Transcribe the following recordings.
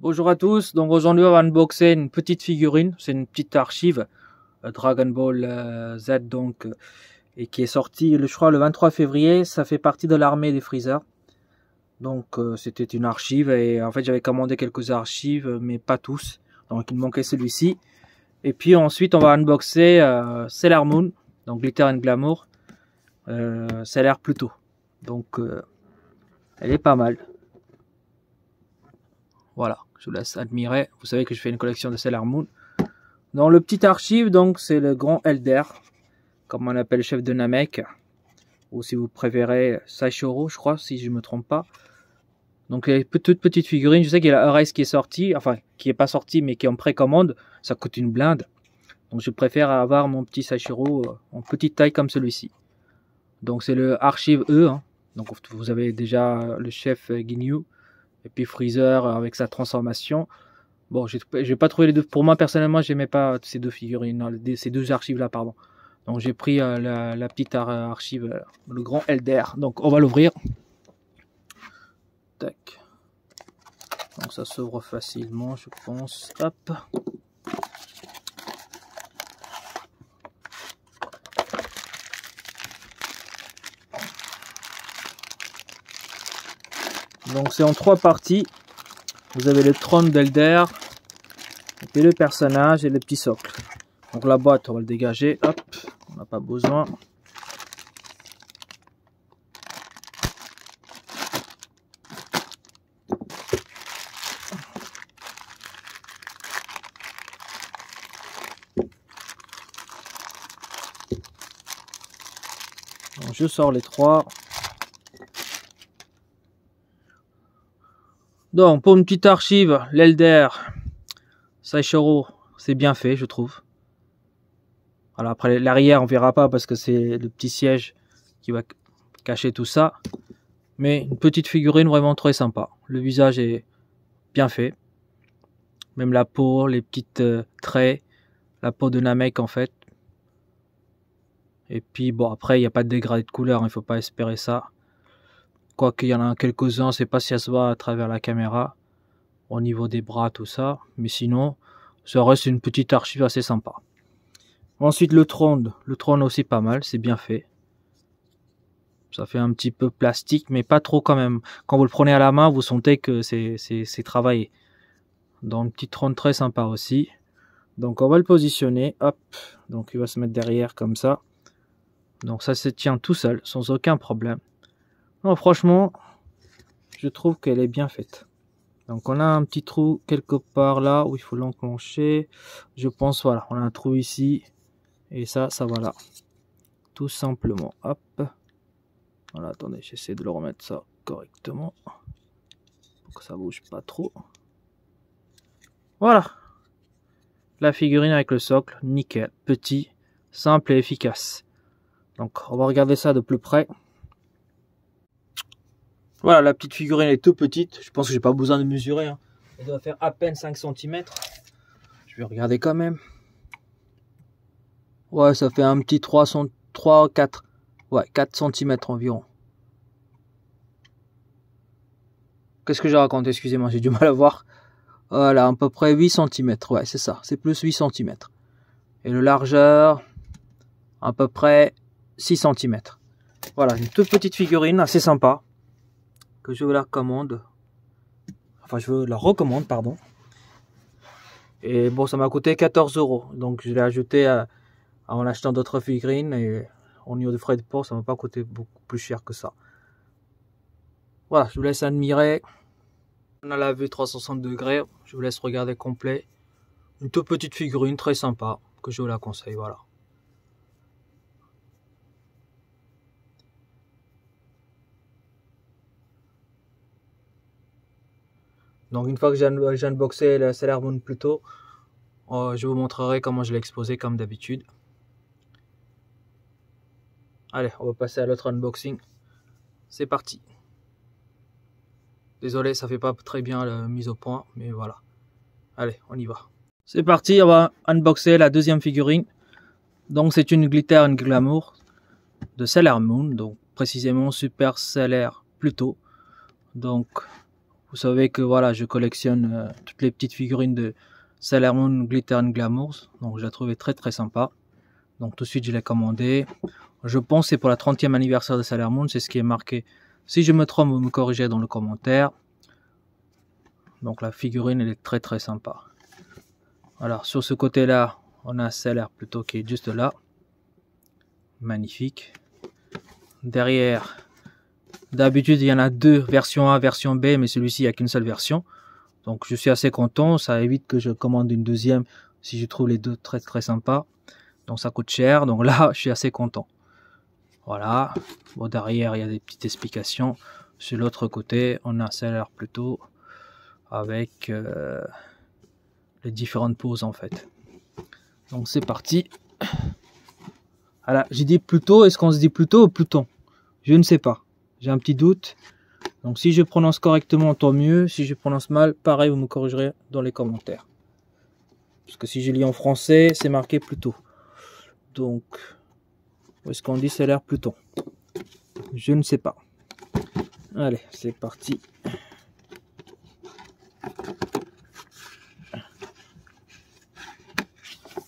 Bonjour à tous, donc aujourd'hui on va unboxer une petite figurine, c'est une petite archive Dragon Ball Z donc et qui est sortie je crois le 23 février, ça fait partie de l'armée des Freezer. Donc c'était une archive et en fait j'avais commandé quelques archives mais pas tous, donc il me manquait celui-ci. Et puis ensuite on va unboxer Sailor Moon, donc Glitter and Glamour, ça a l'air plutôt, donc elle est pas mal. Voilà, je vous laisse admirer. Vous savez que je fais une collection de Sailor Moon. Dans le petit archive, donc c'est le grand Elder, comme on l'appelle le chef de Namek, ou si vous préférez Saichoro, je crois, si je me trompe pas. Donc les toutes petites figurines. Je sais qu'il y a la Race qui est sortie, enfin qui est pas sortie mais qui est en précommande. Ça coûte une blinde. Donc je préfère avoir mon petit Saichoro en petite taille comme celui-ci. Donc c'est le archive E. Hein. Donc vous avez déjà le chef Ginyu. Et puis Freezer avec sa transformation. Bon, j'ai pas trouvé les deux. Pour moi, personnellement, j'aimais pas ces deux figurines, ces deux archives-là, pardon. Donc j'ai pris la petite archive, le grand Elder. Donc on va l'ouvrir. Tac. Donc ça s'ouvre facilement, je pense. Hop. Donc c'est en trois parties. Vous avez le trône d'Elder, et puis le personnage et le petit socle. Donc la boîte, on va le dégager. Hop, on n'a pas besoin. Donc je sors les trois. Donc pour une petite archive, l'Elder, Saichoro, c'est bien fait, je trouve. Alors après l'arrière, on verra pas parce que c'est le petit siège qui va cacher tout ça. Mais une petite figurine vraiment très sympa. Le visage est bien fait. Même la peau, les petites traits, la peau de Namek en fait. Et puis bon, après il n'y a pas de dégradé de couleur, il ne faut pas espérer ça. Quoique il y en a quelques-uns, je ne sais pas si ça se voit à travers la caméra, au niveau des bras, tout ça. Mais sinon, ça reste une petite archive assez sympa. Ensuite le trône aussi pas mal, c'est bien fait. Ça fait un petit peu plastique, mais pas trop quand même. Quand vous le prenez à la main, vous sentez que c'est travaillé. Donc petit trône très sympa aussi. Donc on va le positionner, hop. Donc il va se mettre derrière comme ça. Donc ça se tient tout seul, sans aucun problème. Non, franchement, je trouve qu'elle est bien faite. Donc on a un petit trou quelque part là où il faut l'enclencher. Je pense, voilà, on a un trou ici. Et ça va là. Tout simplement. Hop. Voilà, attendez, j'essaie de le remettre ça correctement. Pour que ça bouge pas trop. Voilà. La figurine avec le socle, nickel. Petit, simple et efficace. Donc on va regarder ça de plus près. Voilà, la petite figurine est toute petite. Je pense que j'ai pas besoin de mesurer. Hein. Elle doit faire à peine 5 cm. Je vais regarder quand même. Ouais, ça fait un petit 3, 4. Ouais, 4 cm environ. Qu'est-ce que j'ai raconté? Excusez-moi, j'ai du mal à voir. Voilà, à peu près 8 cm. Ouais, c'est ça. C'est plus 8 cm. Et le largeur, à peu près 6 cm. Voilà, une toute petite figurine assez sympa. Que je vous la recommande. Enfin, je vous la recommande, pardon. Et bon, ça m'a coûté 14 €. Donc, je l'ai ajouté en achetant d'autres figurines. Et au niveau de frais de port, ça m'a pas coûté beaucoup plus cher que ça. Voilà, je vous laisse admirer. On a la vue 360 degrés. Je vous laisse regarder complet. Une toute petite figurine très sympa. Que je vous la conseille, voilà. Donc une fois que j'ai unboxé la Sailor Moon plus tôt, je vous montrerai comment je l'ai exposé comme d'habitude. Allez, on va passer à l'autre unboxing. C'est parti. Désolé, ça fait pas très bien la mise au point, mais voilà. Allez, on y va. C'est parti, on va unboxer la deuxième figurine. Donc c'est une Glitter and Glamour de Sailor Moon, donc précisément Super Sailor Pluto. Donc Vous savez que voilà, je collectionne toutes les petites figurines de Sailor Moon Glitter and Glamour. Donc je la trouvais très très sympa. Donc tout de suite je l'ai commandé. Je pense que c'est pour la 30e anniversaire de Sailor Moon, c'est ce qui est marqué. Si je me trompe, vous me corrigez dans le commentaire. Donc la figurine elle est très très sympa. Alors sur ce côté là, on a Sailor plutôt qui est juste là. Magnifique. Derrière, d'habitude il y en a deux, version A, version B, mais celui-ci il n'y a qu'une seule version. Donc je suis assez content, ça évite que je commande une deuxième si je trouve les deux très très sympas. Donc ça coûte cher, donc là je suis assez content. Voilà, bon derrière il y a des petites explications. Sur l'autre côté, on a Sailor plutôt avec les différentes poses en fait. Donc c'est parti. Voilà, j'ai dit Pluto, est-ce qu'on se dit Pluto ou Pluton? Je ne sais pas, j'ai un petit doute. Donc si je prononce correctement, tant mieux. Si je prononce mal, pareil, vous me corrigerez dans les commentaires. Parce que si je lis en français, c'est marqué Pluto. Donc, où est-ce qu'on dit Sailor Pluton? Je ne sais pas. Allez, c'est parti.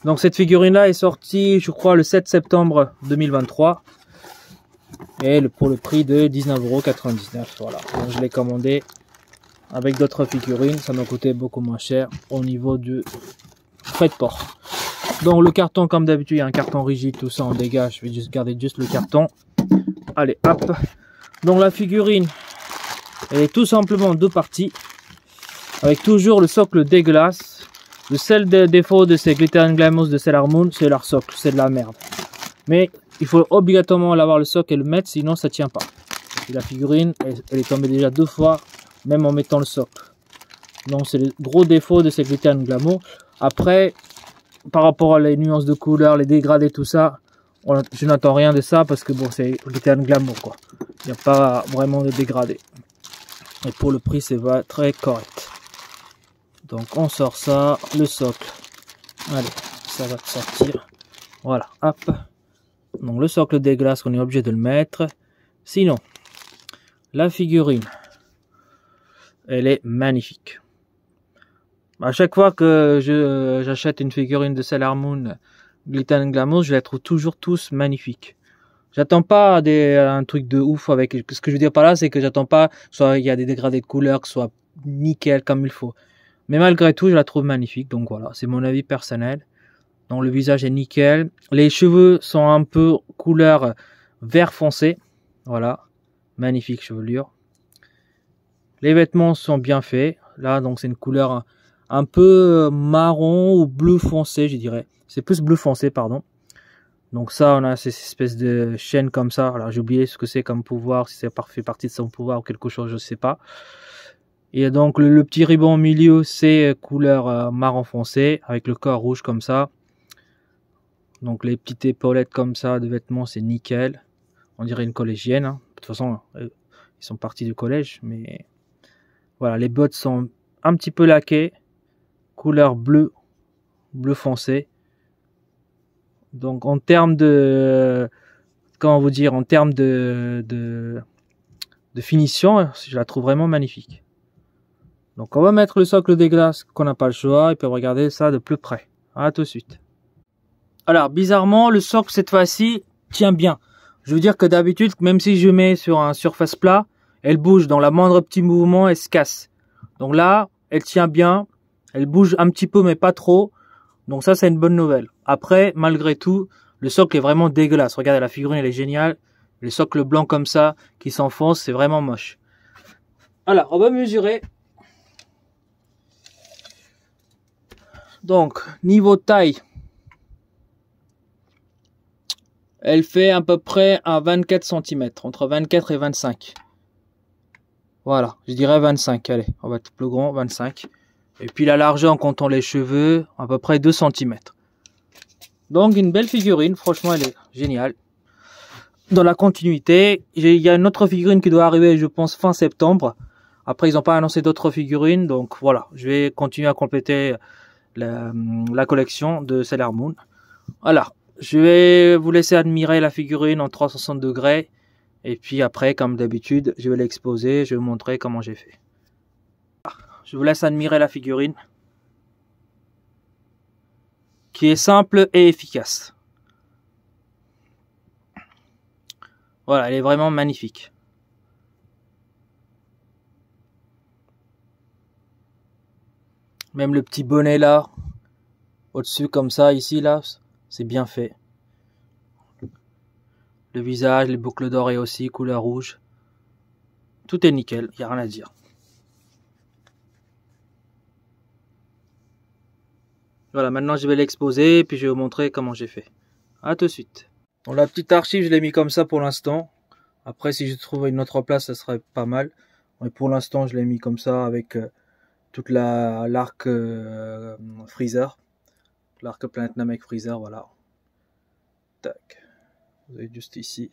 Donc cette figurine là est sortie je crois le 7 septembre 2023 et pour le prix de 19,99 €. Voilà, donc je l'ai commandé avec d'autres figurines, ça m'a coûté beaucoup moins cher au niveau du frais de port. Donc le carton comme d'habitude, il y a un carton rigide, tout ça on dégage, je vais juste garder juste le carton. Allez hop, donc la figurine elle est tout simplement en deux parties avec toujours le socle dégueulasse. Le seul défaut de ces Glitter and Glamour de Sailor Moon, c'est leur socle, c'est de la merde. Mais il faut obligatoirement avoir le socle et le mettre, sinon ça tient pas. Et la figurine, elle est tombée déjà 2 fois, même en mettant le socle. Donc c'est le gros défaut de ces Glitter and Glamour. Après, par rapport à les nuances de couleurs, les dégradés, tout ça, je n'attends rien de ça parce que bon, c'est Glitter and Glamour quoi. Il n'y a pas vraiment de dégradé. Et pour le prix, c'est très correct. Donc on sort ça, le socle. Allez, ça va sortir. Voilà, hop. Donc le socle dégueulasse qu'on est obligé de le mettre. Sinon, la figurine, elle est magnifique. À chaque fois que j'achète une figurine de Sailor Moon Glitter and Glamour, je les trouve toujours tous magnifiques. J'attends pas un truc de ouf avec. Ce que je veux dire par là, c'est que j'attends pas soit il y a des dégradés de couleurs, que ce soit nickel comme il faut. Mais malgré tout, je la trouve magnifique. Donc voilà, c'est mon avis personnel. Donc le visage est nickel. Les cheveux sont un peu couleur vert foncé. Voilà, magnifique chevelure. Les vêtements sont bien faits. Là, donc c'est une couleur un peu marron ou bleu foncé, je dirais. C'est plus bleu foncé, pardon. Donc ça, on a ces espèces de chaînes comme ça. Alors j'ai oublié ce que c'est comme pouvoir, si ça fait partie de son pouvoir ou quelque chose, je sais pas. Et donc le petit ruban au milieu, c'est couleur marron foncé avec le corps rouge comme ça. Donc les petites épaulettes comme ça de vêtements, c'est nickel. On dirait une collégienne. Hein. De toute façon, ils sont partis du collège, mais voilà, les bottes sont un petit peu laquées, couleur bleu foncé. Donc en termes de, comment vous dire, en termes de finition, je la trouve vraiment magnifique. Donc on va mettre le socle dégueulasse qu'on n'a pas le choix et puis regarder ça de plus près. À tout de suite. Alors bizarrement le socle cette fois-ci tient bien. Je veux dire que d'habitude même si je mets sur un surface plat, elle bouge dans la moindre petit mouvement, elle se casse. Donc là elle tient bien, elle bouge un petit peu mais pas trop. Donc ça c'est une bonne nouvelle. Après malgré tout le socle est vraiment dégueulasse. Regardez la figurine elle est géniale. Le socle blanc comme ça qui s'enfonce c'est vraiment moche. Alors on va mesurer. Donc, niveau taille, elle fait à peu près un 24 cm, entre 24 et 25. Voilà, je dirais 25, allez, on va être plus grand, 25. Et puis la largeur en comptant les cheveux, à peu près 2 cm. Donc une belle figurine, franchement elle est géniale. Dans la continuité, il y a une autre figurine qui doit arriver, je pense, fin septembre. Après, ils n'ont pas annoncé d'autres figurines, donc voilà, je vais continuer à compléter la collection de Sailor Moon. Voilà, je vais vous laisser admirer la figurine en 360 degrés. Et puis après, comme d'habitude, je vais l'exposer, je vais vous montrer comment j'ai fait. je vous laisse admirer la figurine, qui est simple et efficace. Voilà, elle est vraiment magnifique. Même le petit bonnet là, au-dessus comme ça, ici là, c'est bien fait. Le visage, les boucles dorées aussi, couleur rouge. Tout est nickel, il n'y a rien à dire. Voilà, maintenant je vais l'exposer, puis je vais vous montrer comment j'ai fait. A tout de suite. Bon, la petite archive, je l'ai mis comme ça pour l'instant. Après, si je trouve une autre place, ça serait pas mal. Mais pour l'instant, je l'ai mis comme ça avec toute l'arc Freezer. L'arc Planet Namek Freezer, voilà. Tac. Vous avez juste ici.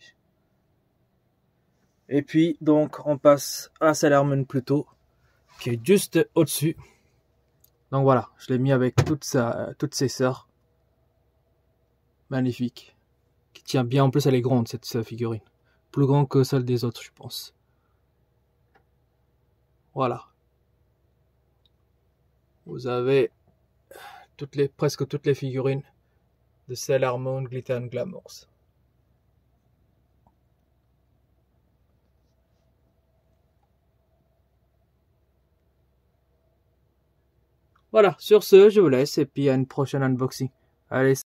Et puis, donc, on passe à Sailor Moon Pluto, qui est juste au-dessus. Donc voilà, je l'ai mis avec toutes ses sœurs. Magnifique. Qui tient bien, en plus elle est grande cette figurine. Plus grande que celle des autres, je pense. Voilà. Vous avez presque toutes les figurines de Sailor Moon Glitter and Glamours. Voilà, sur ce, je vous laisse et puis à une prochaine unboxing. Allez.